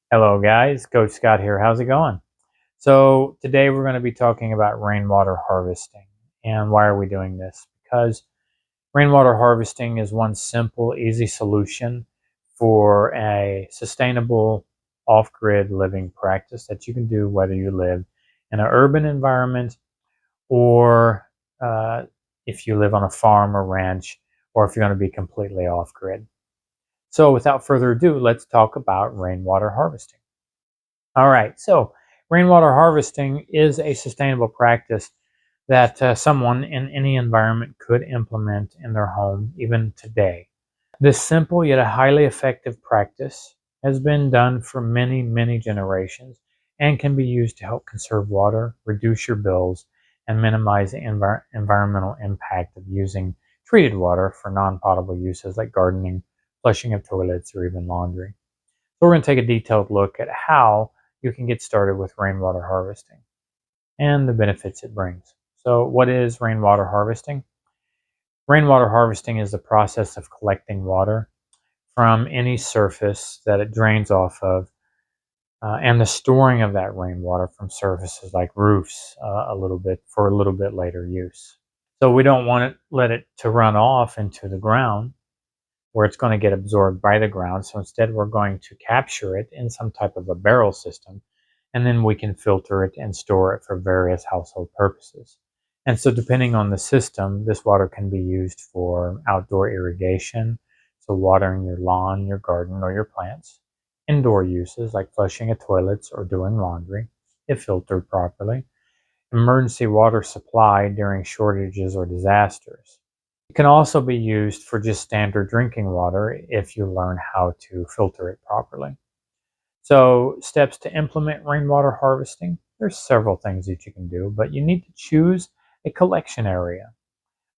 Hello guys, Coach Scott here. How's it going? So today we're going to be talking about rainwater harvesting. And why are we doing this? Because rainwater harvesting is one simple, easy solution for a sustainable off-grid living practice that you can do whether you live in an urban environment or if you live on a farm or ranch, or if you're going to be completely off-grid. So without further ado, let's talk about rainwater harvesting. All right, so rainwater harvesting is a sustainable practice that someone in any environment could implement in their home even today. This simple yet a highly effective practice has been done for many, many generations and can be used to help conserve water, reduce your bills, and minimize the environmental impact of using treated water for non-potable uses like gardening, flushing of toilets, or even laundry. So we're going to take a detailed look at how you can get started with rainwater harvesting and the benefits it brings. So what is rainwater harvesting? Rainwater harvesting is the process of collecting water from any surface that it drains off of and the storing of that rainwater from surfaces like roofs a little bit later use. So we don't want to let it to run off into the ground where it's going to get absorbed by the ground. So instead we're going to capture it in some type of a barrel system, and then we can filter it and store it for various household purposes. And so depending on the system, this water can be used for outdoor irrigation, so watering your lawn, your garden, or your plants. Indoor uses like flushing of toilets or doing laundry, if filtered properly. Emergency water supply during shortages or disasters. It can also be used for just standard drinking water if you learn how to filter it properly. So, steps to implement rainwater harvesting. There's several things that you can do, but you need to choose a collection area.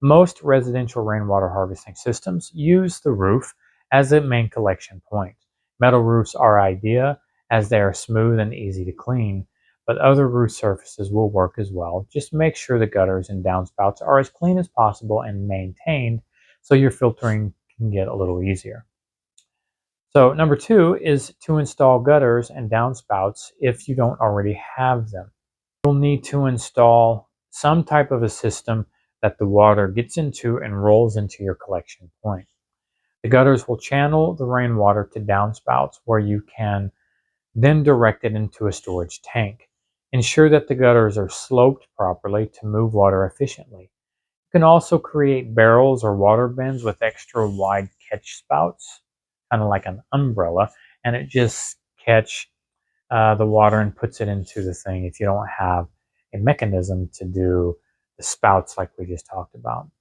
Most residential rainwater harvesting systems use the roof as a main collection point. Metal roofs are ideal as they are smooth and easy to clean, but other roof surfaces will work as well. Just make sure the gutters and downspouts are as clean as possible and maintained so your filtering can get a little easier. So number two is to install gutters and downspouts if you don't already have them. You'll need to install some type of a system that the water gets into and rolls into your collection point. The gutters will channel the rainwater to downspouts where you can then direct it into a storage tank. Ensure that the gutters are sloped properly to move water efficiently. You can also create barrels or water bins with extra wide catch spouts, kind of like an umbrella, and it just catch the water and puts it into the thing if you don't have a mechanism to do the spouts like we just talked about.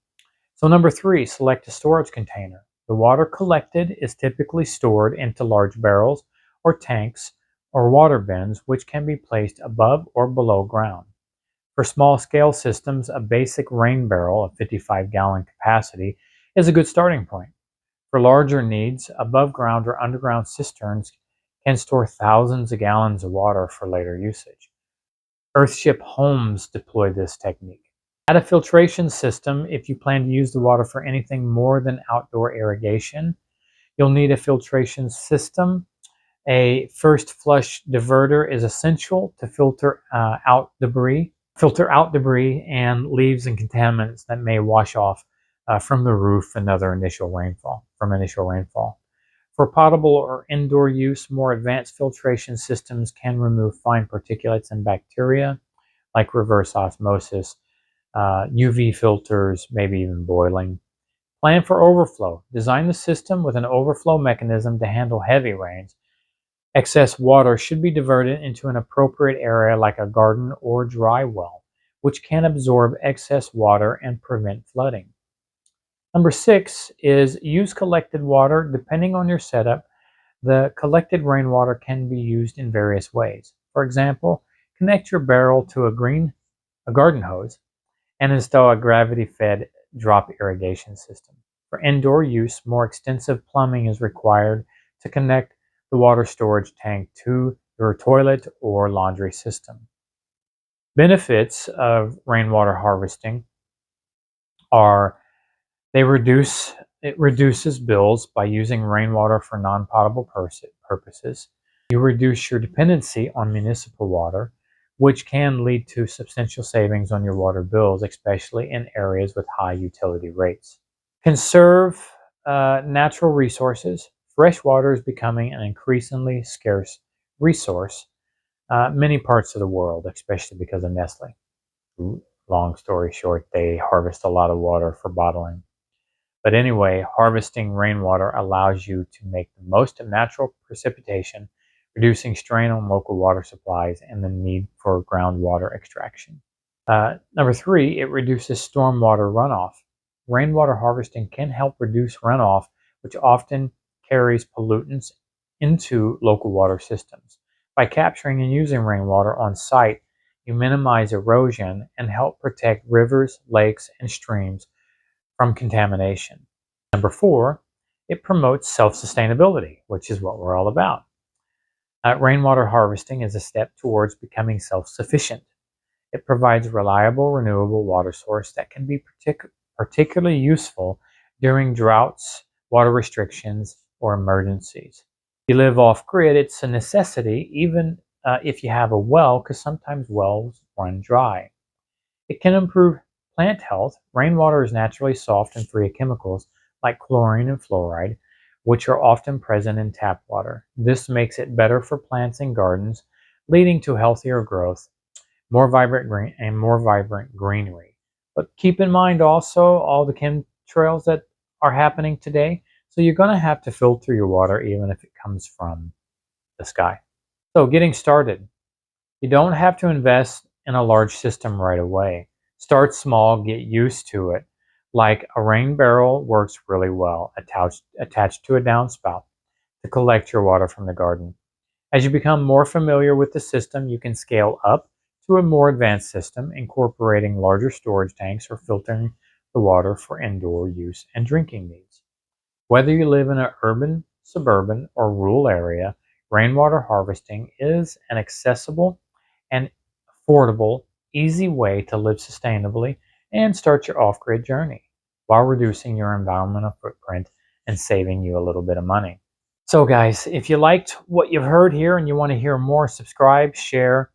So number three, select a storage container. The water collected is typically stored into large barrels or tanks or water bins, which can be placed above or below ground. For small-scale systems, a basic rain barrel of 55-gallon capacity is a good starting point. For larger needs, above-ground or underground cisterns can store thousands of gallons of water for later usage. Earthship homes deploy this technique. Add a filtration system if you plan to use the water for anything more than outdoor irrigation. You'll need a filtration system. A first flush diverter is essential to filter out debris and leaves and contaminants that may wash off from the roof and other initial rainfall. For potable or indoor use, more advanced filtration systems can remove fine particulates and bacteria, like reverse osmosis, UV filters, maybe even boiling. Plan for overflow. Design the system with an overflow mechanism to handle heavy rains. Excess water should be diverted into an appropriate area like a garden or dry well, which can absorb excess water and prevent flooding. Number six is use collected water. Depending on your setup, the collected rainwater can be used in various ways. For example, connect your barrel to a garden hose and install a gravity-fed drop irrigation system. For indoor use, more extensive plumbing is required to connect the water storage tank to your toilet or laundry system. Benefits of rainwater harvesting are it reduces bills by using rainwater for non-potable purposes. You reduce your dependency on municipal water, which can lead to substantial savings on your water bills, especially in areas with high utility rates. Conserve natural resources. Fresh water is becoming an increasingly scarce resource many parts of the world, especially because of Nestle. Long story short, they harvest a lot of water for bottling. But anyway, harvesting rainwater allows you to make the most of natural precipitation, reducing strain on local water supplies and the need for groundwater extraction. Number three, it reduces stormwater runoff. Rainwater harvesting can help reduce runoff, which often carries pollutants into local water systems. By capturing and using rainwater on site, you minimize erosion and help protect rivers, lakes, and streams from contamination. Number four, it promotes self-sustainability, which is what we're all about. Rainwater harvesting is a step towards becoming self-sufficient. It provides a reliable, renewable water source that can be particularly useful during droughts, water restrictions, or emergencies. If you live off-grid, it's a necessity, even if you have a well, because sometimes wells run dry. It can improve plant health. Rainwater is naturally soft and free of chemicals like chlorine and fluoride, which are often present in tap water. This makes it better for plants and gardens, leading to healthier growth, more vibrant greenery. But keep in mind also all the chemtrails that are happening today. So you're going to have to filter your water even if it comes from the sky. So getting started. You don't have to invest in a large system right away. Start small, get used to it. Like a rain barrel works really well, attached to a downspout to collect your water from the garden. As you become more familiar with the system, you can scale up to a more advanced system, incorporating larger storage tanks or filtering the water for indoor use and drinking needs. Whether you live in an urban, suburban, or rural area, rainwater harvesting is an accessible and affordable, easy way to live sustainably and start your off-grid journey while reducing your environmental footprint and saving you a little bit of money. So guys, if you liked what you've heard here and you want to hear more, subscribe, share,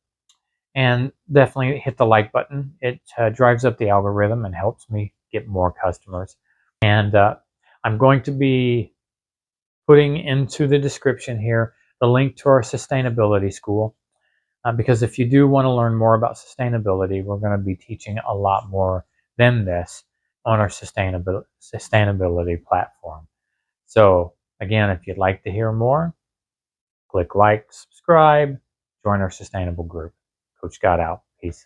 and definitely hit the like button. It drives up the algorithm and helps me get more customers. And I'm going to be putting into the description here the link to our sustainability school. Because if you do want to learn more about sustainability, we're going to be teaching a lot more than this on our sustainability platform. So again, if you'd like to hear more, click like, subscribe, join our sustainable group. Coach Scott out. Peace.